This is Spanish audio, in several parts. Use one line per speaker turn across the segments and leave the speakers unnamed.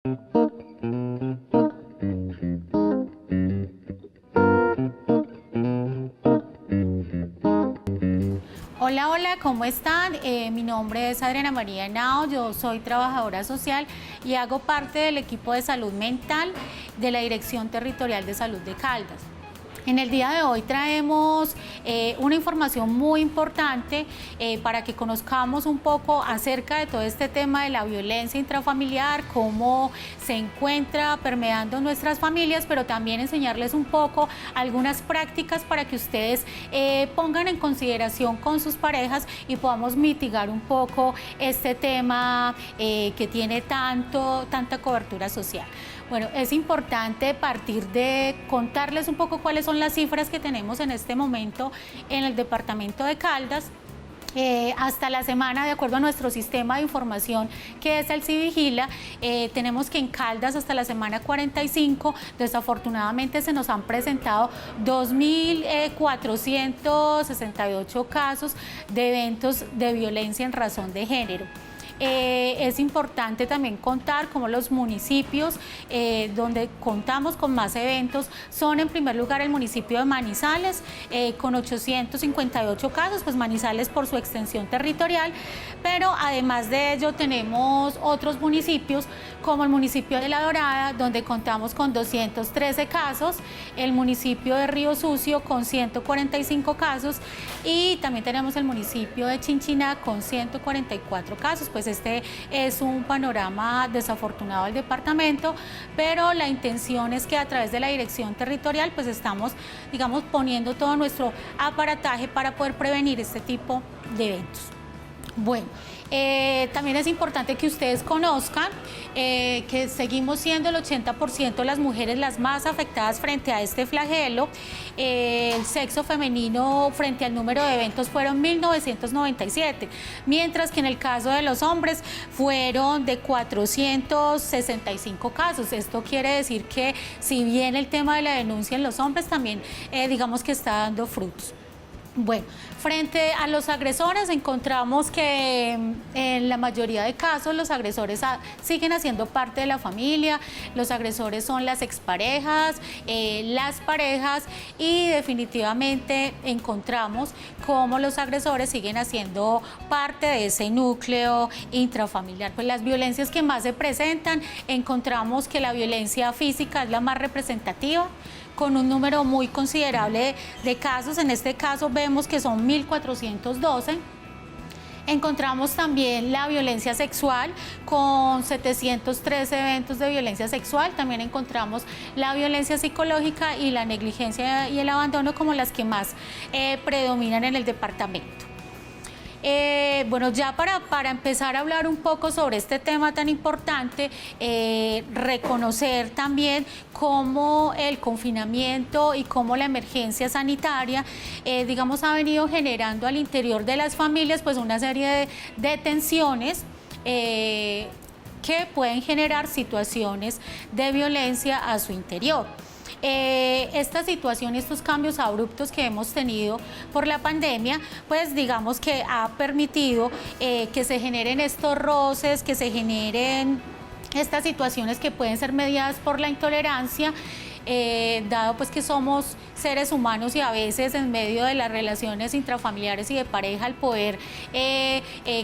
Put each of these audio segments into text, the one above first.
Hola, hola, ¿cómo están? Mi nombre es Adriana María Henao, yo soy trabajadora social y hago parte del equipo de salud mental de la Dirección Territorial de Salud de Caldas. En el día de hoy traemos una información muy importante para que conozcamos un poco acerca de todo este tema de la violencia intrafamiliar, cómo se encuentra permeando nuestras familias, pero también enseñarles un poco algunas prácticas para que ustedes pongan en consideración con sus parejas y podamos mitigar un poco este tema que tiene tanta cobertura social. Bueno, es importante partir de contarles un poco cuáles son las cifras que tenemos en este momento en el departamento de Caldas. Hasta la semana, de acuerdo a nuestro sistema de información que es el Civigila, tenemos que en Caldas hasta la semana 45 desafortunadamente se nos han presentado 2.468 casos de eventos de violencia en razón de género. Es importante también contar cómo los municipios donde contamos con más eventos son en primer lugar el municipio de Manizales con 858 casos, pues Manizales por su extensión territorial, pero además de ello tenemos otros municipios como el municipio de La Dorada donde contamos con 213 casos, el municipio de Río Sucio con 145 casos y también tenemos el municipio de Chinchiná con 144 casos, pues este es un panorama desafortunado del departamento, pero la intención es que a través de la dirección territorial pues estamos, digamos, poniendo todo nuestro aparataje para poder prevenir este tipo de eventos. Bueno, también es importante que ustedes conozcan que seguimos siendo el 80% de las mujeres las más afectadas frente a este flagelo. El sexo femenino frente al número de eventos fueron 1.997, mientras que en el caso de los hombres fueron de 465 casos. Esto quiere decir que si bien el tema de la denuncia en los hombres también digamos que está dando frutos. Bueno, frente a los agresores encontramos que en la mayoría de casos los agresores siguen haciendo parte de la familia, los agresores son las exparejas, las parejas y definitivamente encontramos cómo los agresores siguen haciendo parte de ese núcleo intrafamiliar. Pues las violencias que más se presentan, encontramos que la violencia física es la más representativa, con un número muy considerable de casos. En este caso vemos que son 1.412. Encontramos también la violencia sexual con 713 eventos de violencia sexual. También encontramos la violencia psicológica y la negligencia y el abandono como las que más predominan en el departamento. Bueno, ya para empezar a hablar un poco sobre este tema tan importante, reconocer también cómo el confinamiento y cómo la emergencia sanitaria, digamos, ha venido generando al interior de las familias pues una serie de tensiones que pueden generar situaciones de violencia a su interior. Esta situación y estos cambios abruptos que hemos tenido por la pandemia, pues digamos que ha permitido que se generen estos roces, que se generen estas situaciones que pueden ser mediadas por la intolerancia, dado pues que somos seres humanos y a veces en medio de las relaciones intrafamiliares y de pareja el poder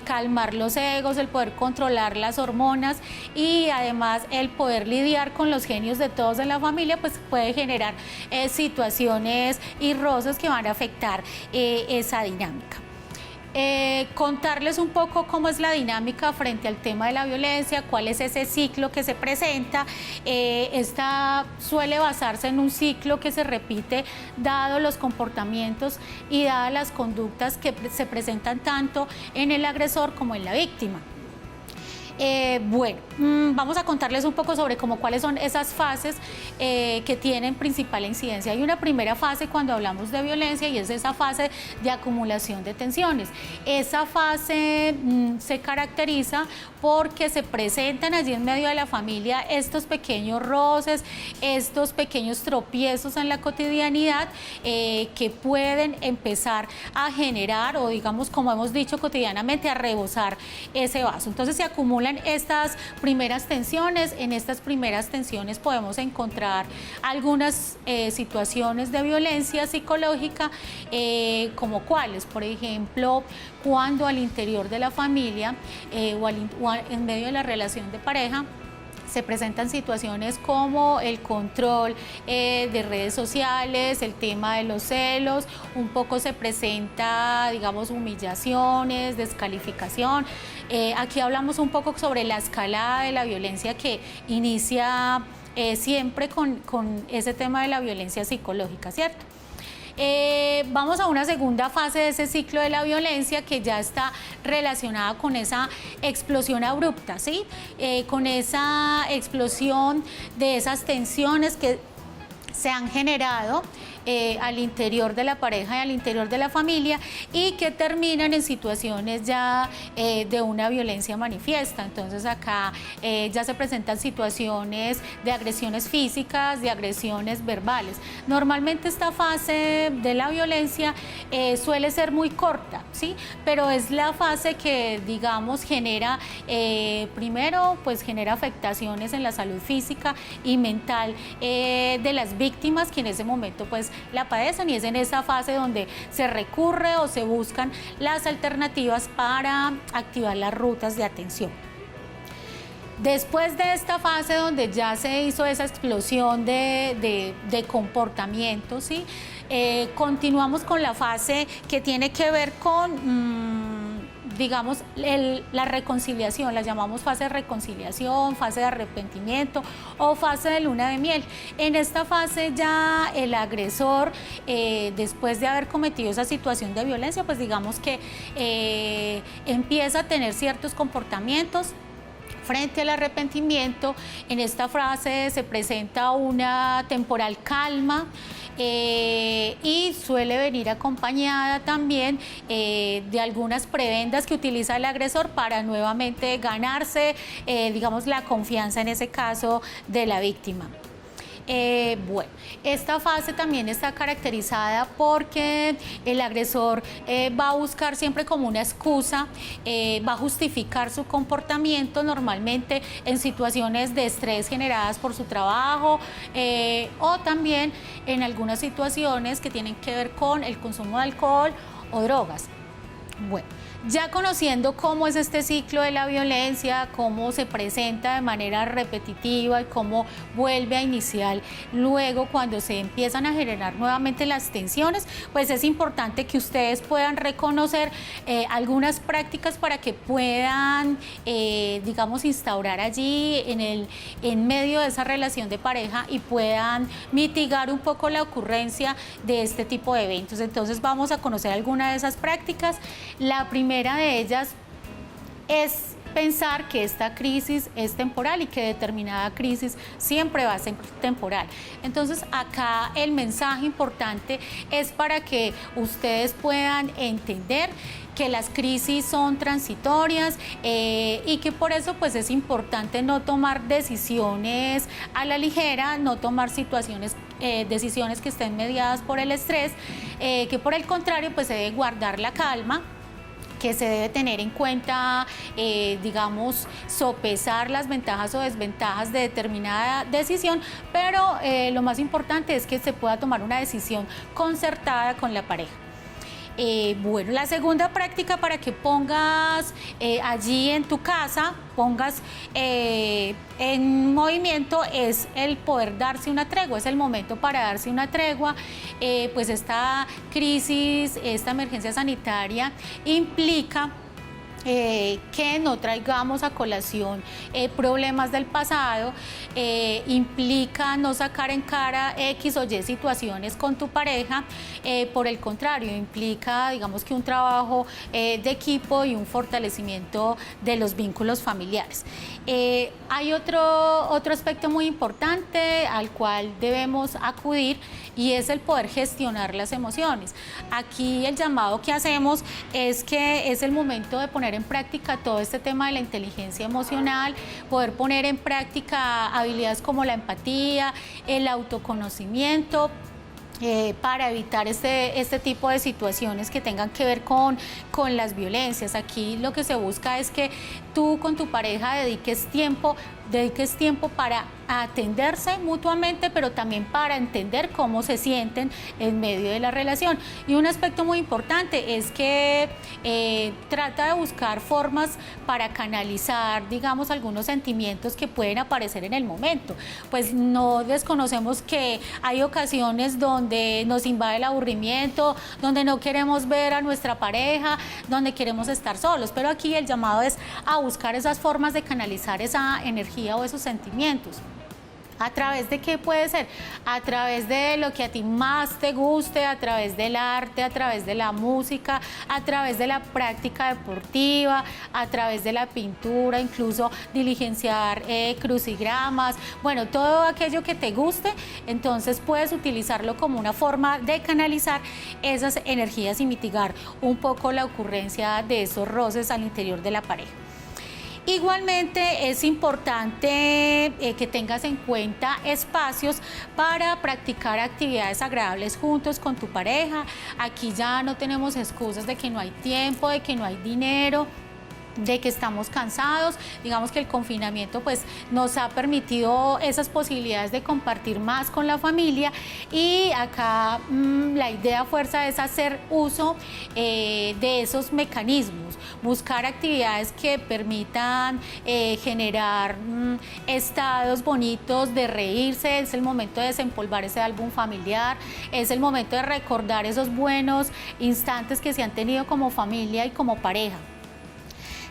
calmar los egos, el poder controlar las hormonas y además el poder lidiar con los genios de todos en la familia pues puede generar situaciones y roces que van a afectar esa dinámica. Contarles un poco cómo es la dinámica frente al tema de la violencia, cuál es ese ciclo que se presenta. Esta suele basarse en un ciclo que se repite dado los comportamientos y dadas las conductas que se presentan tanto en el agresor como en la víctima. Bueno, vamos a contarles un poco sobre cuáles son esas fases que tienen principal incidencia. Hay una primera fase cuando hablamos de violencia y es esa fase de acumulación de tensiones. Esa fase se caracteriza porque se presentan allí en medio de la familia estos pequeños roces, estos pequeños tropiezos en la cotidianidad que pueden empezar a generar o digamos como hemos dicho cotidianamente a rebosar ese vaso. Entonces se acumulan generan estas primeras tensiones. En estas primeras tensiones podemos encontrar algunas situaciones de violencia psicológica, como cuáles, por ejemplo, cuando al interior de la familia o en medio de la relación de pareja se presentan situaciones como el control de redes sociales, el tema de los celos, un poco se presenta, digamos, humillaciones, descalificación. Aquí hablamos un poco sobre la escalada de la violencia que inicia siempre con ese tema de la violencia psicológica, ¿cierto? Vamos a una segunda fase de ese ciclo de la violencia que ya está relacionada con esa explosión abrupta, ¿sí? Con esa explosión de esas tensiones que se han generado al interior de la pareja y al interior de la familia y que terminan en situaciones ya de una violencia manifiesta. Entonces acá ya se presentan situaciones de agresiones físicas, de agresiones verbales. Normalmente esta fase de la violencia suele ser muy corta, ¿sí? Pero es la fase que, digamos, genera, primero, pues genera afectaciones en la salud física y mental de las víctimas que en ese momento pues la padecen, y es en esa fase donde se recurre o se buscan las alternativas para activar las rutas de atención. Después de esta fase donde ya se hizo esa explosión de comportamiento, ¿sí? Continuamos con la fase que tiene que ver con digamos, la reconciliación, la llamamos fase de reconciliación, fase de arrepentimiento o fase de luna de miel. En esta fase ya el agresor, después de haber cometido esa situación de violencia, pues digamos que empieza a tener ciertos comportamientos. Frente al arrepentimiento, en esta fase se presenta una temporal calma y suele venir acompañada también de algunas prebendas que utiliza el agresor para nuevamente ganarse, digamos, la confianza en ese caso de la víctima. Bueno, esta fase también está caracterizada porque el agresor va a buscar siempre como una excusa, va a justificar su comportamiento normalmente en situaciones de estrés generadas por su trabajo o también en algunas situaciones que tienen que ver con el consumo de alcohol o drogas. Bueno, ya conociendo cómo es este ciclo de la violencia, cómo se presenta de manera repetitiva y cómo vuelve a iniciar luego cuando se empiezan a generar nuevamente las tensiones, pues es importante que ustedes puedan reconocer algunas prácticas para que puedan, digamos, instaurar allí en medio de esa relación de pareja y puedan mitigar un poco la ocurrencia de este tipo de eventos. Entonces vamos a conocer algunas de esas prácticas. La primera de ellas es pensar que esta crisis es temporal y que determinada crisis siempre va a ser temporal. Entonces acá el mensaje importante es para que ustedes puedan entender que las crisis son transitorias y que por eso pues es importante no tomar decisiones a la ligera, no tomar decisiones que estén mediadas por el estrés, que por el contrario pues se debe guardar la calma, que se debe tener en cuenta, digamos, sopesar las ventajas o desventajas de determinada decisión, pero lo más importante es que se pueda tomar una decisión concertada con la pareja. Bueno, la segunda práctica para que pongas allí en tu casa, pongas en movimiento es el poder darse una tregua, es el momento para darse una tregua, pues esta crisis, esta emergencia sanitaria implica que no traigamos a colación problemas del pasado, implica no sacar en cara X o Y situaciones con tu pareja, por el contrario, implica, digamos, que un trabajo de equipo y un fortalecimiento de los vínculos familiares. Hay otro aspecto muy importante al cual debemos acudir y es el poder gestionar las emociones. Aquí el llamado que hacemos es que es el momento de poner en práctica todo este tema de la inteligencia emocional, poder poner en práctica habilidades como la empatía, el autoconocimiento, para evitar este tipo de situaciones que tengan que ver con las violencias. Aquí lo que se busca es que tú con tu pareja dediques tiempo para atenderse mutuamente, pero también para entender cómo se sienten en medio de la relación. Y un aspecto muy importante es que trata de buscar formas para canalizar, digamos, algunos sentimientos que pueden aparecer en el momento. Pues no desconocemos que hay ocasiones donde nos invade el aburrimiento, donde no queremos ver a nuestra pareja, donde queremos estar solos, pero aquí el llamado es a buscar esas formas de canalizar esa energía o esos sentimientos. ¿A través de qué puede ser? A través de lo que a ti más te guste, a través del arte, a través de la música, a través de la práctica deportiva, a través de la pintura, incluso diligenciar crucigramas, bueno, todo aquello que te guste, entonces puedes utilizarlo como una forma de canalizar esas energías y mitigar un poco la ocurrencia de esos roces al interior de la pareja. Igualmente es importante que tengas en cuenta espacios para practicar actividades agradables juntos con tu pareja. Aquí ya no tenemos excusas de que no hay tiempo, de que no hay dinero, de que estamos cansados. Digamos que el confinamiento pues nos ha permitido esas posibilidades de compartir más con la familia, y acá la idea fuerza es hacer uso de esos mecanismos, buscar actividades que permitan generar estados bonitos de reírse. Es el momento de desempolvar ese álbum familiar, es el momento de recordar esos buenos instantes que se han tenido como familia y como pareja.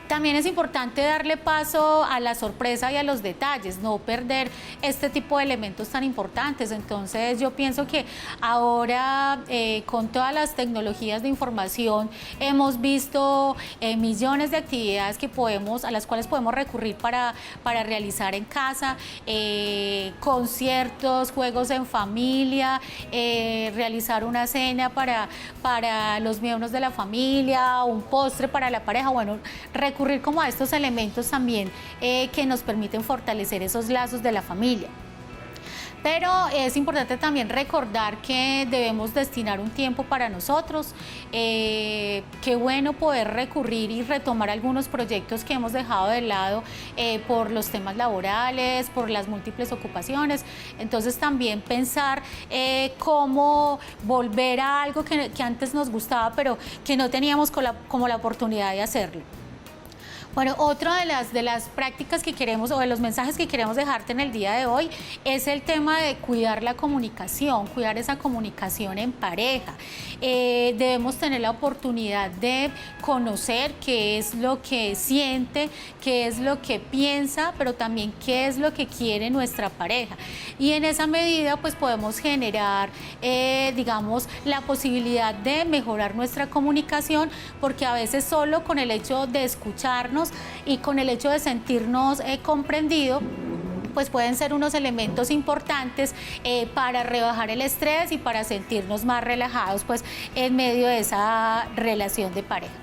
También es importante darle paso a la sorpresa y a los detalles, no perder este tipo de elementos tan importantes. Entonces yo pienso que ahora con todas las tecnologías de información hemos visto millones de actividades a las cuales podemos recurrir para realizar en casa, conciertos, juegos en familia, realizar una cena para los miembros de la familia, un postre para la pareja, bueno, recurrir como a estos elementos también que nos permiten fortalecer esos lazos de la familia. Pero es importante también recordar que debemos destinar un tiempo para nosotros. Qué bueno poder recurrir y retomar algunos proyectos que hemos dejado de lado por los temas laborales, por las múltiples ocupaciones. Entonces también pensar cómo volver a algo que antes nos gustaba, pero que no teníamos como la oportunidad de hacerlo. Bueno, otra de las prácticas que queremos, o de los mensajes que queremos dejarte en el día de hoy, es el tema de cuidar la comunicación, cuidar esa comunicación en pareja. Debemos tener la oportunidad de conocer qué es lo que siente, qué es lo que piensa, pero también qué es lo que quiere nuestra pareja. Y en esa medida, pues podemos generar, digamos, la posibilidad de mejorar nuestra comunicación, porque a veces solo con el hecho de escucharnos y con el hecho de sentirnos comprendidos, pues pueden ser unos elementos importantes para rebajar el estrés y para sentirnos más relajados pues en medio de esa relación de pareja.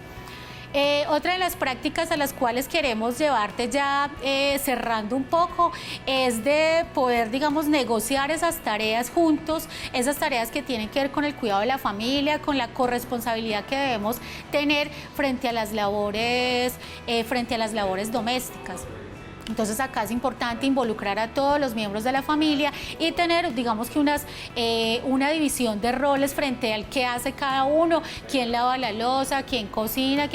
Otra de las prácticas a las cuales queremos llevarte ya cerrando un poco es de poder, digamos, negociar esas tareas juntos, esas tareas que tienen que ver con el cuidado de la familia, con la corresponsabilidad que debemos tener frente a las labores domésticas. Entonces acá es importante involucrar a todos los miembros de la familia y tener, digamos que una división de roles frente al qué hace cada uno, quién lava la loza, quién cocina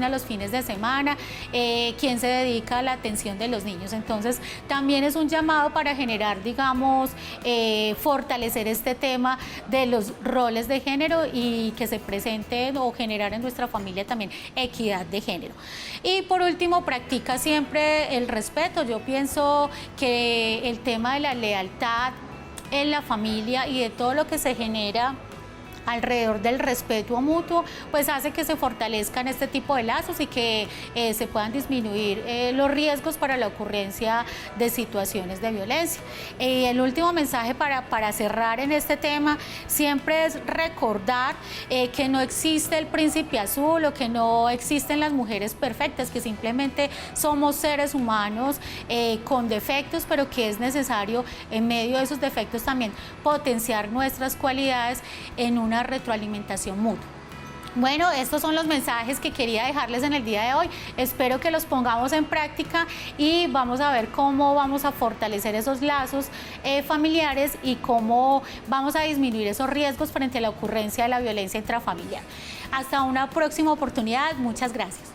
los fines de semana, quién se dedica a la atención de los niños. Entonces también es un llamado para generar, digamos, fortalecer este tema de los roles de género y que se presente o generar en nuestra familia también equidad de género. Y por último, practica siempre el respeto. Yo pienso que el tema de la lealtad en la familia y de todo lo que se genera alrededor del respeto mutuo, pues hace que se fortalezcan este tipo de lazos y que se puedan disminuir los riesgos para la ocurrencia de situaciones de violencia. El último mensaje para cerrar en este tema siempre es recordar que no existe el príncipe azul o que no existen las mujeres perfectas, que simplemente somos seres humanos con defectos, pero que es necesario en medio de esos defectos también potenciar nuestras cualidades en una retroalimentación mutua. Bueno, estos son los mensajes que quería dejarles en el día de hoy. Espero que los pongamos en práctica y vamos a ver cómo vamos a fortalecer esos lazos familiares y cómo vamos a disminuir esos riesgos frente a la ocurrencia de la violencia intrafamiliar. Hasta una próxima oportunidad. Muchas gracias.